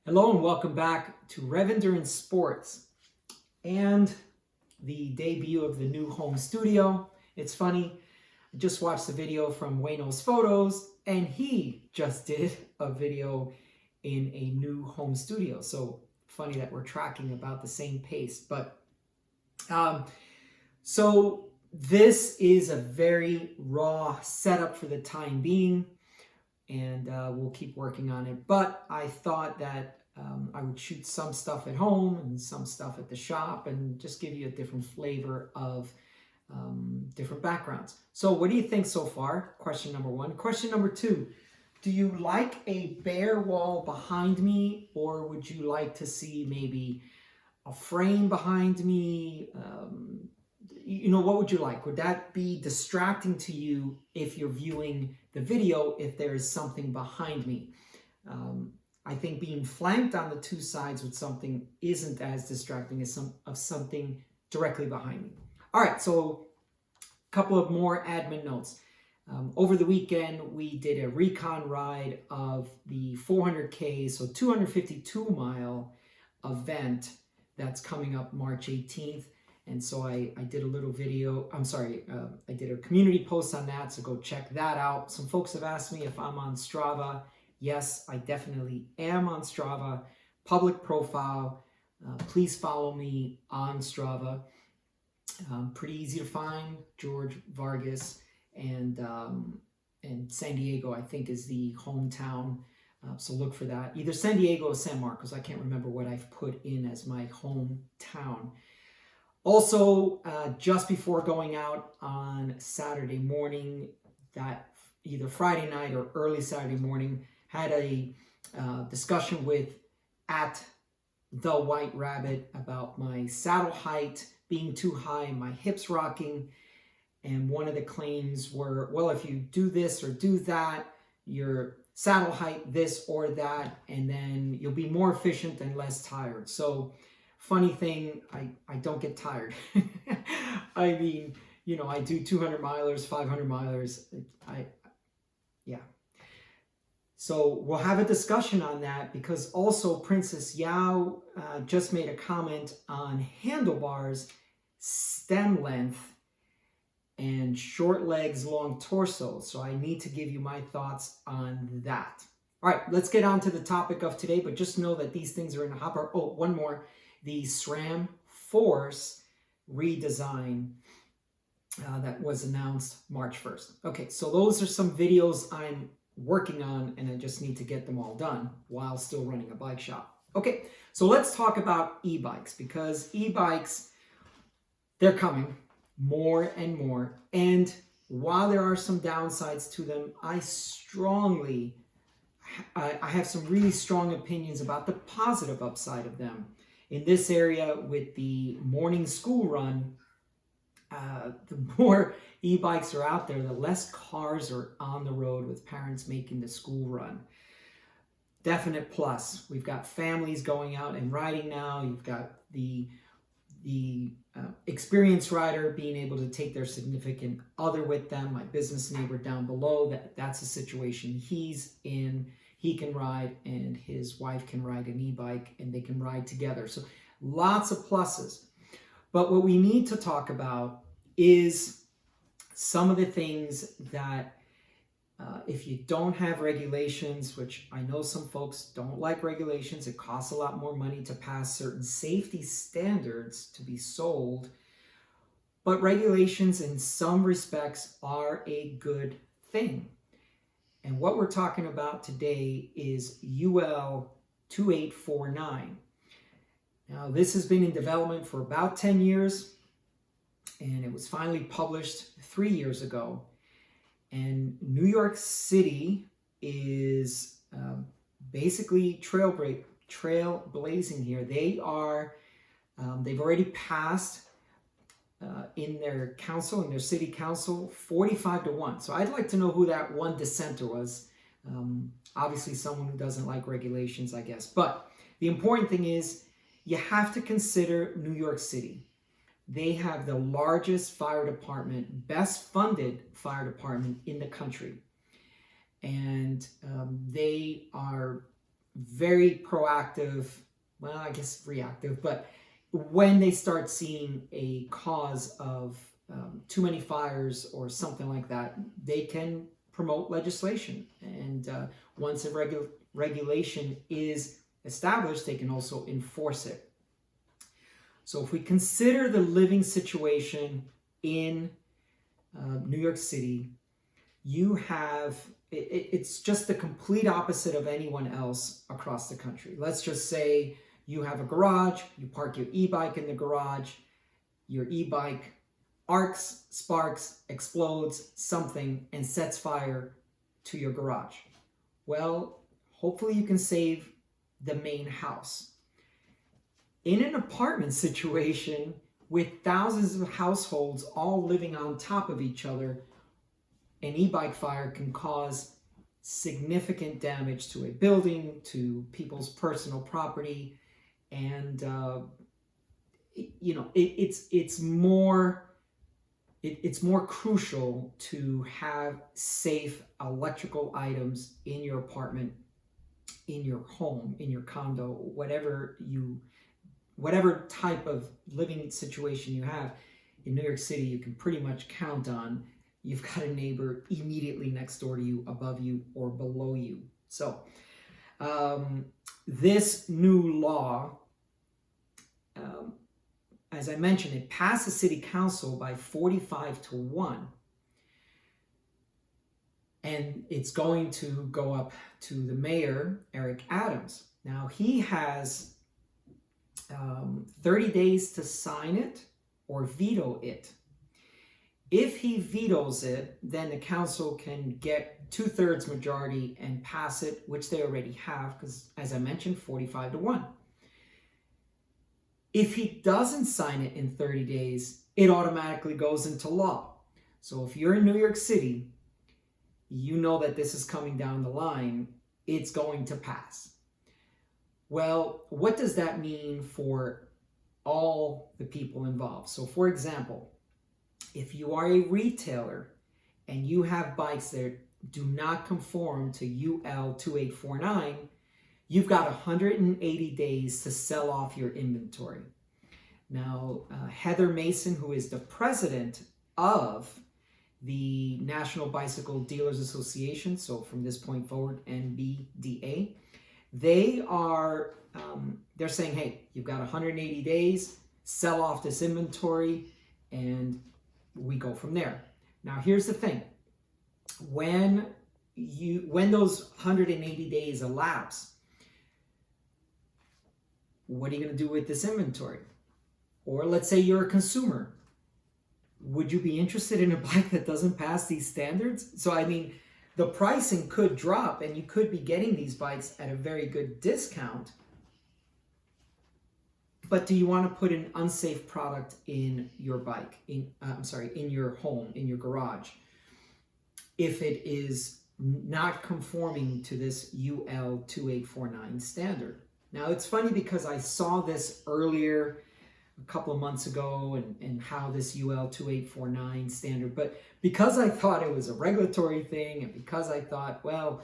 Hello and welcome back to Rev Endurance Sports and the debut of the new home studio. It's funny, I just watched the video from Wayno's Photos and he just did a video in a new home studio. So funny that we're tracking about the same pace. But so this is a very raw setup for the time being, and we'll keep working on it. But I thought that I would shoot some stuff at home and some stuff at the shop and just give you a different flavor of different backgrounds. So what do you think so far? Question number one. Question number two, do you like a bare wall behind me, or would you like to see maybe a frame behind me? What would you like? Would that be distracting to you if you're viewing the video, if there is something behind me? I think being flanked on the two sides with something isn't as distracting as something directly behind me. All right, so a couple of more admin notes. Over the weekend, we did a recon ride of the 400K, so 252-mile event that's coming up March 18th. And so I did a little video, I did a community post on that, so go check that out. Some folks have asked me if I'm on Strava. Yes, I definitely am on Strava. Public profile. Please follow me on Strava. Pretty easy to find. George Vargas and San Diego, I think, is the hometown. So look for that. Either San Diego or San Marcos. I can't remember what I've put in as my hometown. Also, just before going out on Saturday morning, that either Friday night or early Saturday morning, had a discussion with @the White Rabbit about my saddle height being too high, my hips rocking, and one of the claims were, well, if you do this or do that, your saddle height this or that, and then you'll be more efficient and less tired. So funny thing, I don't get tired. I mean, I do 200 milers, 500 milers. Yeah. So we'll have a discussion on that, because also Princess Yao just made a comment on handlebars, stem length, and short legs, long torso. So I need to give you my thoughts on that. All right, let's get on to the topic of today, but just know that these things are in the hopper. Oh, one more. The SRAM Force redesign that was announced March 1st. Okay, so those are some videos I'm working on, and I just need to get them all done while still running a bike shop. Okay, so let's talk about e-bikes, because e-bikes, they're coming more and more. And while there are some downsides to them, I have some really strong opinions about the positive upside of them. In this area, with the morning school run, the more e-bikes are out there, the less cars are on the road with parents making the school run. Definite plus. We've got families going out and riding now. You've got the experienced rider being able to take their significant other with them. My business neighbor down below, that's a situation he's in. He can ride and his wife can ride an e-bike, and they can ride together. So lots of pluses. But what we need to talk about is some of the things that if you don't have regulations, which I know some folks don't like regulations, it costs a lot more money to pass certain safety standards to be sold. But regulations in some respects are a good thing. And what we're talking about today is UL2849. Now, this has been in development for about 10 years, and it was finally published 3 years ago. And New York City is basically trailblazing here. They've already passed in their council, in their city council, 45-1. So I'd like to know who that one dissenter was. Obviously someone who doesn't like regulations, I guess. But the important thing is, you have to consider New York City. They have the largest fire department, best funded fire department in the country. And they are very proactive, well, I guess reactive, but when they start seeing a cause of too many fires or something like that, they can promote legislation. And once a regulation is established, they can also enforce it. So if we consider the living situation in New York City, you have, it's just the complete opposite of anyone else across the country. Let's just say you have a garage, you park your e-bike in the garage, your e-bike arcs, sparks, explodes, something, and sets fire to your garage. Well, hopefully you can save the main house. In an apartment situation with thousands of households all living on top of each other, an e-bike fire can cause significant damage to a building, to people's personal property, and it's more crucial to have safe electrical items in your apartment, in your home, in your condo, whatever type of living situation you have. In New York City, you can pretty much count on you've got a neighbor immediately next door to you, above you, or below you. So this new law, as I mentioned, it passed the city council by 45-1. And it's going to go up to the mayor, Eric Adams. Now, he has 30 days to sign it or veto it. If he vetoes it, then the council can get 2/3 majority and pass it, which they already have, because as I mentioned, 45-1. If he doesn't sign it in 30 days, it automatically goes into law. So if you're in New York City, you know that this is coming down the line, it's going to pass. Well, what does that mean for all the people involved? So for example, if you are a retailer and you have bikes that do not conform to UL2849, you've got 180 days to sell off your inventory. Now, Heather Mason, who is the president of the National Bicycle Dealers Association, so from this point forward, NBDA, they're saying, hey, you've got 180 days, sell off this inventory, and we go from there. Now, here's the thing. When those 180 days elapse, what are you going to do with this inventory? Or let's say you're a consumer. Would you be interested in a bike that doesn't pass these standards? So, I mean, the pricing could drop and you could be getting these bikes at a very good discount. But do you want to put an unsafe product in your bike, in your home, in your garage, if it is not conforming to this UL2849 standard? Now, it's funny because I saw this earlier a couple of months ago and how this UL2849 standard, but because I thought it was a regulatory thing and because I thought, well,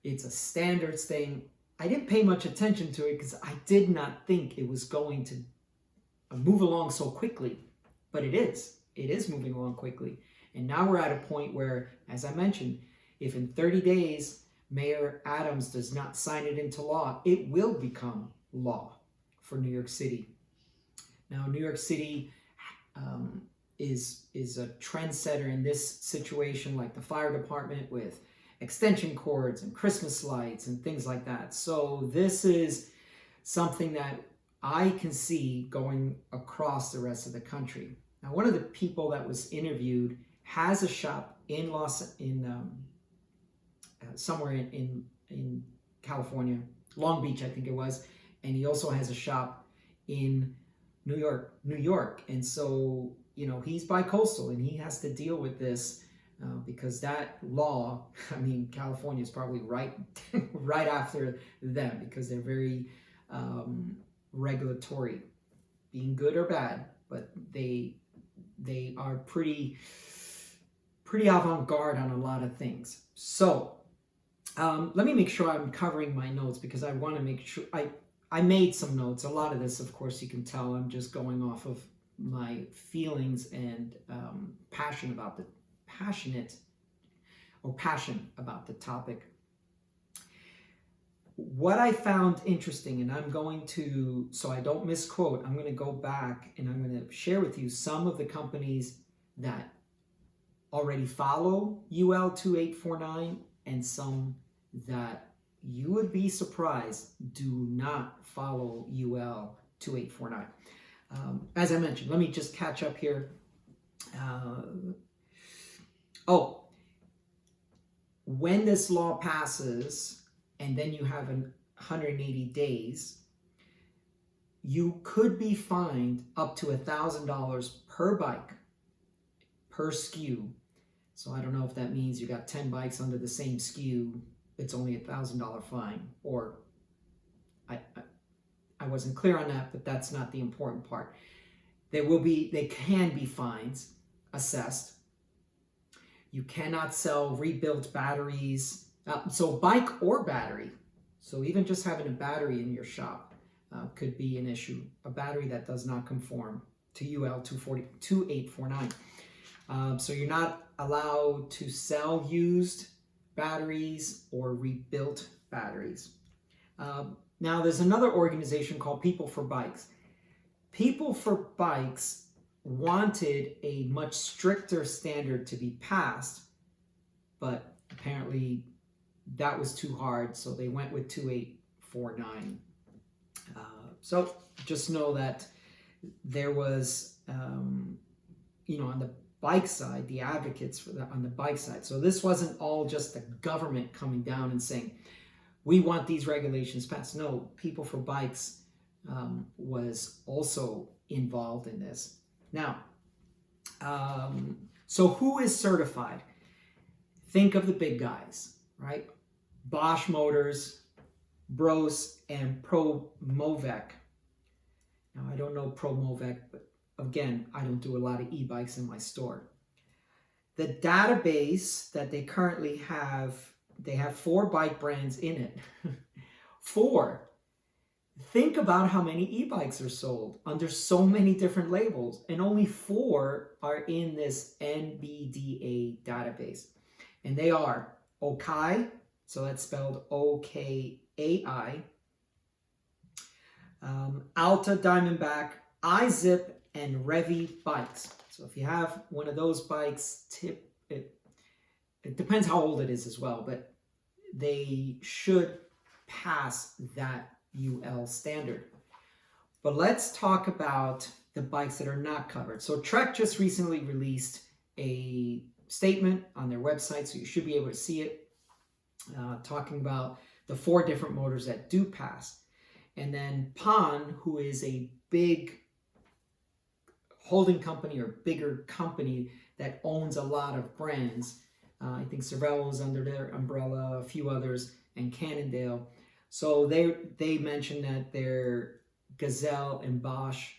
it's a standards thing, I didn't pay much attention to it because I did not think it was going to move along so quickly, but it is moving along quickly. And now we're at a point where, as I mentioned, if in 30 days Mayor Adams does not sign it into law, it will become law for New York City. Now, New York City is a trendsetter in this situation, like the fire department with extension cords and Christmas lights and things like that. So this is something that I can see going across the rest of the country. Now, one of the people that was interviewed has a shop in somewhere in California, Long Beach, I think it was, and he also has a shop in New York. And so, he's bi-coastal and he has to deal with this because that law, I mean, California is probably right after them because they're very regulatory, being good or bad, but they are pretty avant-garde on a lot of things. So Let me make sure I'm covering my notes because I want to make sure I made some notes. A lot of this, of course, you can tell I'm just going off of my feelings and passion about the topic. What I found interesting, and I'm going to, so I don't misquote, I'm going to go back and I'm going to share with you some of the companies that already follow UL2849 and some that you would be surprised do not follow UL2849. As I mentioned, let me just catch up here. When this law passes and then you have 180 days, you could be fined up to $1,000 per bike, per SKU. So I don't know if that means you got 10 bikes under the same SKU, it's only $1,000 fine, or I wasn't clear on that, but that's not the important part. They can be fines assessed. You cannot sell rebuilt batteries, so bike or battery. So even just having a battery in your shop could be an issue. A battery that does not conform to UL2849. So you're not allowed to sell used batteries or rebuilt batteries. Now there's another organization called People for Bikes. People for Bikes wanted a much stricter standard to be passed, but apparently that was too hard, so they went with 2849. So just know that there was, on the bike side, the advocates on the bike side. So this wasn't all just the government coming down and saying, we want these regulations passed. No, People for Bikes was also involved in this. Now, so who is certified? Think of the big guys, right? Bosch Motors, Bros, and ProMovec. Now, I don't know ProMovec, but again, I don't do a lot of e-bikes in my store. The database that they currently have, they have 4 bike brands in it. 4. Think about how many e-bikes are sold under so many different labels, and only 4 are in this NBDA database. And they are Okai, so that's spelled O-K-A-I, Alta Diamondback, iZip, and Revy bikes. So if you have one of those bikes, it depends how old it is as well, but they should pass that UL standard. But let's talk about the bikes that are not covered. So Trek just recently released a statement on their website, so you should be able to see it, talking about the 4 different motors that do pass. And then Pan, who is a big holding company or bigger company that owns a lot of brands, I think Cervelo is under their umbrella, a few others, and Cannondale. So they mentioned that their Gazelle and Bosch,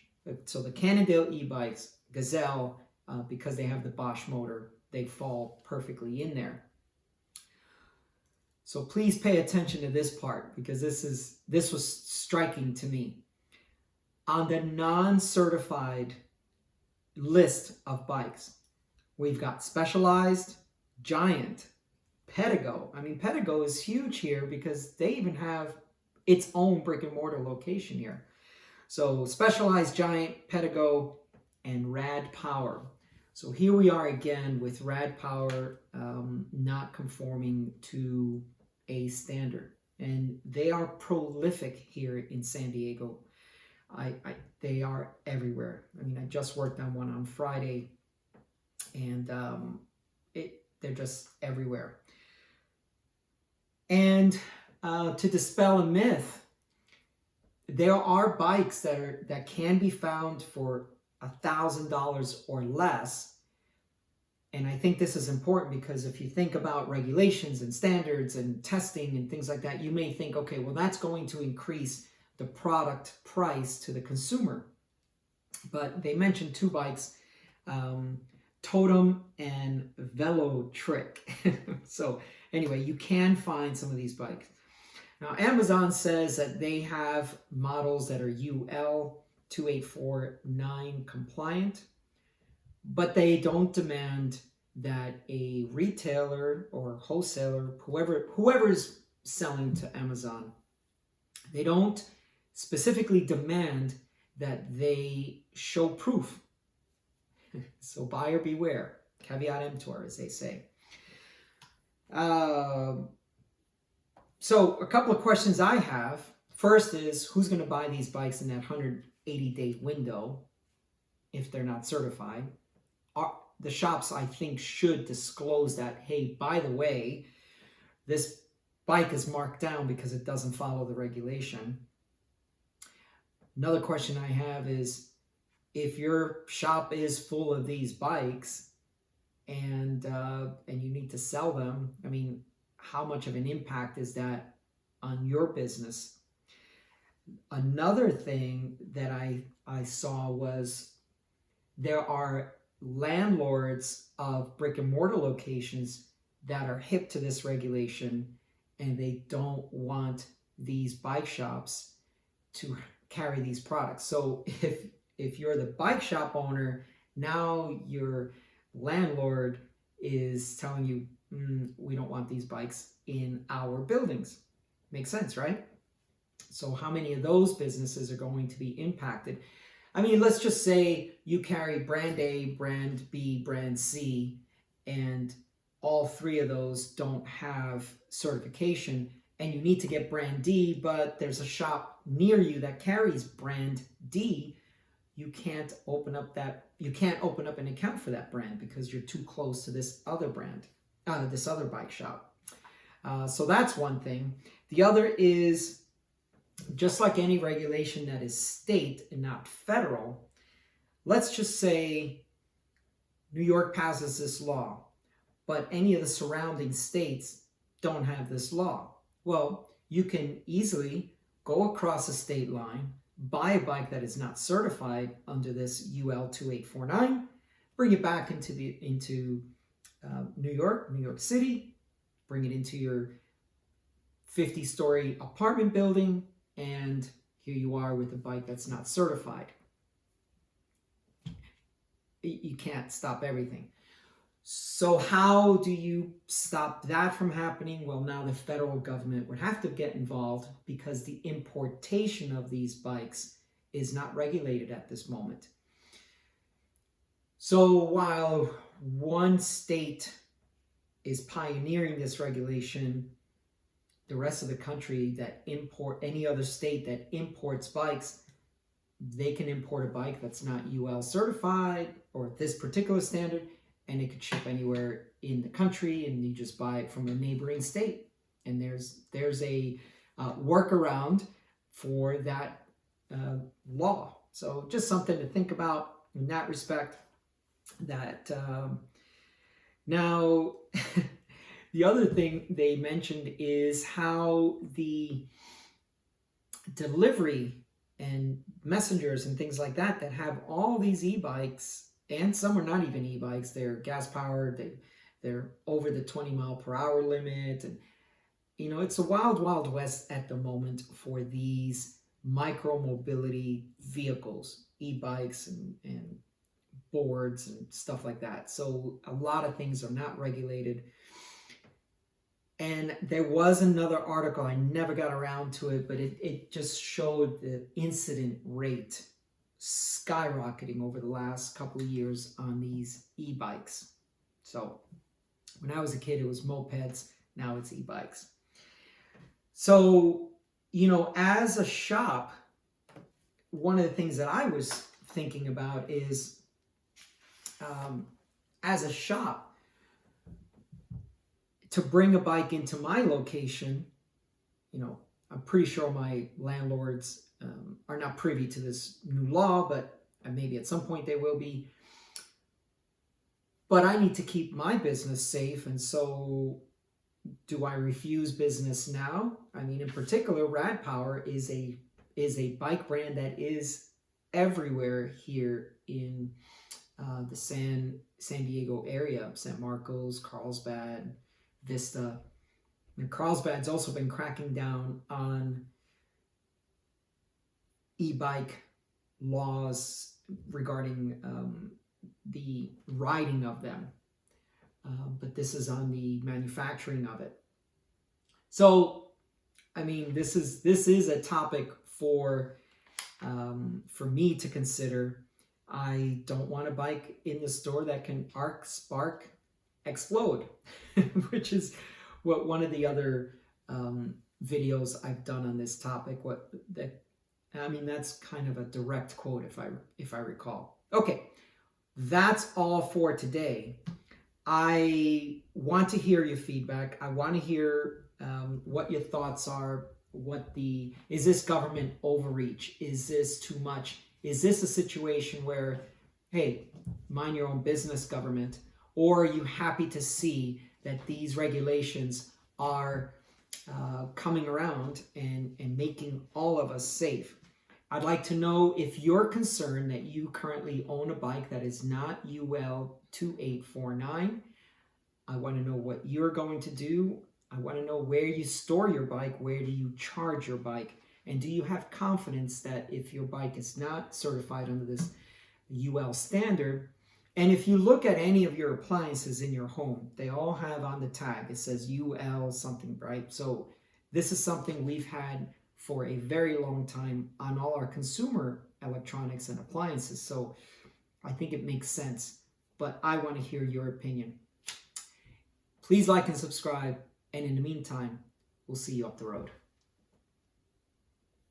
so the Cannondale e-bikes, Gazelle, because they have the Bosch motor, they fall perfectly in there. So please pay attention to this part, because this was striking to me. On the non-certified list of bikes, we've got Specialized, Giant, Pedigo. I mean, Pedigo is huge here because they even have its own brick and mortar location here. So Specialized, Giant, Pedigo, and Rad Power. So here we are again with Rad Power not conforming to a standard. And they are prolific here in San Diego. They are everywhere. I mean, I just worked on one on Friday, and they're just everywhere. And to dispel a myth, there are bikes that can be found for $1,000 or less. And I think this is important because if you think about regulations and standards and testing and things like that, you may think, okay, well, that's going to increase the product price to the consumer. But they mentioned 2 bikes. Totem and Velo Trick. So anyway, you can find some of these bikes. Now, Amazon says that they have models that are UL2849 compliant, but they don't demand that a retailer or wholesaler, whoever's selling to Amazon, they don't specifically demand that they show proof. So buyer beware, caveat emptor, as they say. So a couple of questions I have. First is, who's going to buy these bikes in that 180-day window if they're not certified? The shops, I think, should disclose that, hey, by the way, this bike is marked down because it doesn't follow the regulation. Another question I have is, if your shop is full of these bikes and you need to sell them, I mean, how much of an impact is that on your business? Another thing that I saw was there are landlords of brick and mortar locations that are hip to this regulation, and they don't want these bike shops to carry these products. So if you're the bike shop owner, now your landlord is telling you, we don't want these bikes in our buildings. Makes sense, right? So how many of those businesses are going to be impacted? I mean, let's just say you carry brand A, brand B, brand C, and all three of those don't have certification, and you need to get brand D, but there's a shop near you that carries brand D. You can't open up an account for that brand because you're too close to this other brand, this other bike shop. So that's one thing. The other is, just like any regulation that is state and not federal, let's just say New York passes this law, but any of the surrounding states don't have this law. Well, you can easily go across a state line, buy a bike that is not certified under this UL2849, bring it back into New York City, bring it into your 50-story apartment building, and here you are with a bike that's not certified. You can't stop everything. So how do you stop that from happening? Well, now the federal government would have to get involved because the importation of these bikes is not regulated at this moment. So while one state is pioneering this regulation, the rest of the country any other state that imports bikes, they can import a bike that's not UL certified or this particular standard, and it could ship anywhere in the country, and you just buy it from a neighboring state. And there's a workaround for that law. So just something to think about in that respect. That now. The other thing they mentioned is how the delivery and messengers and things like that have all these e-bikes, and some are not even e-bikes, they're gas powered, they're over the 20 mile per hour limit, and it's a wild west at the moment for these micro mobility vehicles, e-bikes and boards and stuff like that. So a lot of things are not regulated. And there was another article, I never got around to it, but it just showed the incident rate skyrocketing over the last couple of years on these e-bikes. So when I was a kid, it was mopeds. Now it's e-bikes. So, as a shop, one of the things that I was thinking about is, as a shop, to bring a bike into my location, I'm pretty sure my landlords are not privy to this new law, but maybe at some point they will be. But I need to keep my business safe, and so do I refuse business now? I mean, in particular, Rad Power is a bike brand that is everywhere here in the San Diego area, San Marcos, Carlsbad, Vista. And Carlsbad's also been cracking down on e-bike laws regarding the riding of them. But this is on the manufacturing of it. So, I mean, this is a topic for me to consider. I don't want a bike in the store that can arc, spark, explode, which is what one of the other videos I've done on this topic. That's kind of a direct quote if I recall. Okay, that's all for today. I want to hear your feedback. I want to hear what your thoughts are. Is this government overreach? Is this too much? Is this a situation where, hey, mind your own business, government? Or are you happy to see that these regulations are coming around and making all of us safe? I'd like to know if you're concerned that you currently own a bike that is not UL2849. I want to know what you're going to do. I want to know where you store your bike. Where do you charge your bike? And do you have confidence that if your bike is not certified under this UL standard, and if you look at any of your appliances in your home, they all have on the tag, it says UL something, right? So this is something we've had for a very long time on all our consumer electronics and appliances. So I think it makes sense, but I want to hear your opinion. Please like and subscribe. And in the meantime, we'll see you up the road.